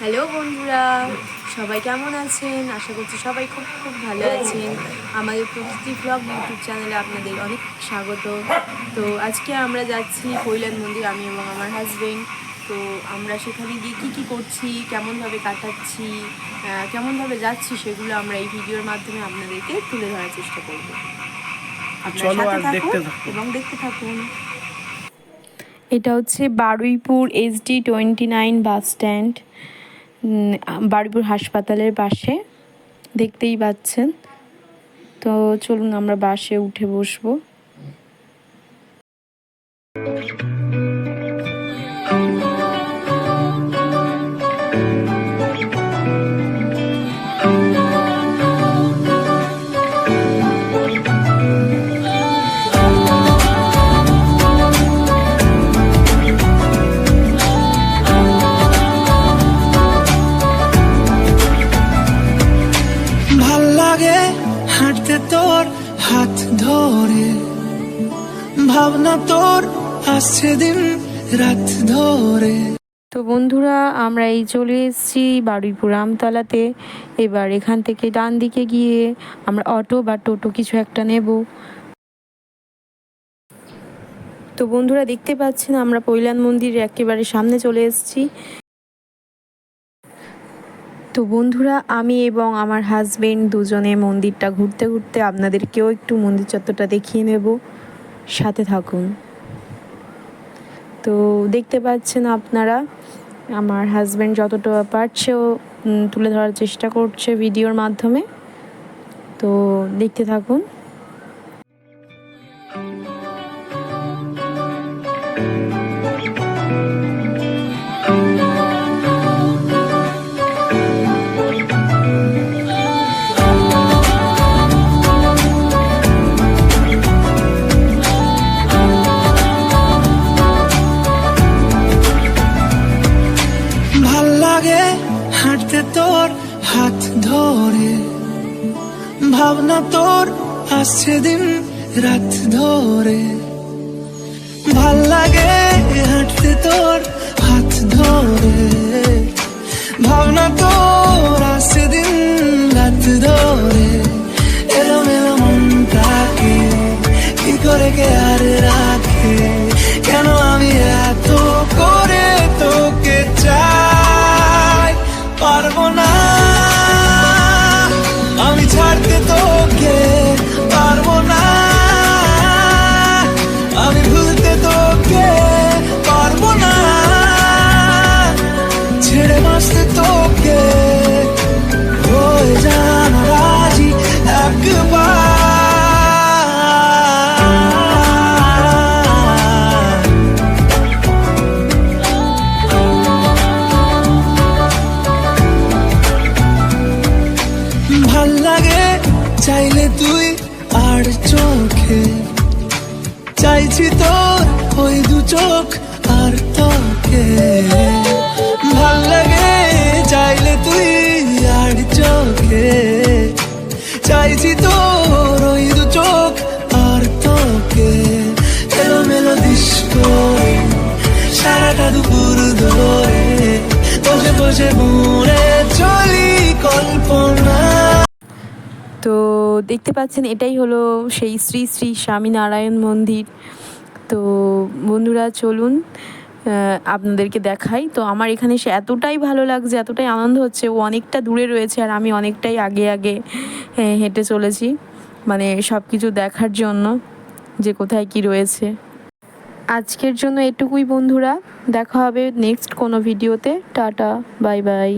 Hello বন্ধুরা, সবাই কেমন আছেন? আশা করছি সবাই খুব খুব ভালো আছেন। আমাদের প্রকৃতি ব্লগ ইউটিউব চ্যানেলে আপনাদের অনেক স্বাগত। তো আজকে আমরা যাচ্ছি কৈলান মন্দির, আমি এবং আমার হাজবেন্ড। তো আমরা সেখানে গিয়ে কী করছি, কেমনভাবে কাটাচ্ছি, কেমনভাবে যাচ্ছি, সেগুলো আমরা এই ভিডিওর মাধ্যমে আপনাদেরকে তুলে ধরার চেষ্টা করব। আপনার সাথে থাকুন এবং দেখতে থাকুন। এটা হচ্ছে Baruipur SD-29 bus stand, Baruipur হাসপাতালের পাশে, দেখতেই পাচ্ছেন। তো চলুন আমরা বাসে উঠে বসবো। হাঁটতে তোর হাত ধরে, ভাবনা তোর আসছে দিন রাত ধরে। তো বন্ধুরা, আমরা এই চলে এসেছি বারুইপুর আমতলাতে। এবার এখান থেকে ডান দিকে গিয়ে আমরা অটো বা টোটো কিছু একটা নেব। তো বন্ধুরা, দেখতে পাচ্ছেন আমরা কৈলান মন্দিরের একেবারে সামনে চলে এসেছি। তো বন্ধুরা, আমি এবং আমার হাজবেন্ড দুজনে মন্দিরটা ঘুরতে ঘুরতে আপনাদেরকেও একটু মন্দির চত্বরটা দেখিয়ে নেব, সাথে থাকুন। তো দেখতে পাচ্ছেন আপনারা, আমার হাজবেন্ড যতটা পারছেও তুলে ধরার চেষ্টা করছে ভিডিওর মাধ্যমে। তো দেখতে থাকুন। হাঁটতে তোর হাত ধরে, ভাবনা তোর আসছে দিন রাত ধরে। ভাল লাগে হাঁটতে তোর হাত ধরে, ভাবনা তোর আসছে দিন রাত ধরে। এলোমেলো মনটাকে কি করে কে আর রাখে, কেন আমি এত করে তোকে চাই। পারবো না আমি ছাড়তে তোকে, পারবো না আমি ভুলতে তোকে, পারবো না ছেড়ে বাঁচতে তোকে। হয়ে জানা রাজি একবার। ভাল লাগে চাইলে তুই আর চোখে, চাইছি তোর ওই দু চোখ আর তোকে। ভাল লাগে চাইলে তুই আর চোখে, চাইছি তোর ওই দু চোখ আর তোকে। এলোমেলো ডিস্কো সারাটা দুপুর ধরে, বসে বসে বুড়ে চলি কল্পনা। তো দেখতে পাচ্ছেন এটাই হলো সেই শ্রী শ্রী স্বামীনারায়ণ মন্দির। তো বন্ধুরা চলুন আপনাদেরকে দেখাই। তো আমার এখানে সে এতটাই ভালো লাগছে, এতটাই আনন্দ হচ্ছে। ও অনেকটা দূরে রয়েছে আর আমি অনেকটাই আগে আগে হেঁটে চলেছি, মানে সব কিছু দেখার জন্য যে কোথায় কি রয়েছে। আজকের জন্য এটুকুই বন্ধুরা, দেখা হবে নেক্সট কোনো ভিডিওতে। Tata, bye bye.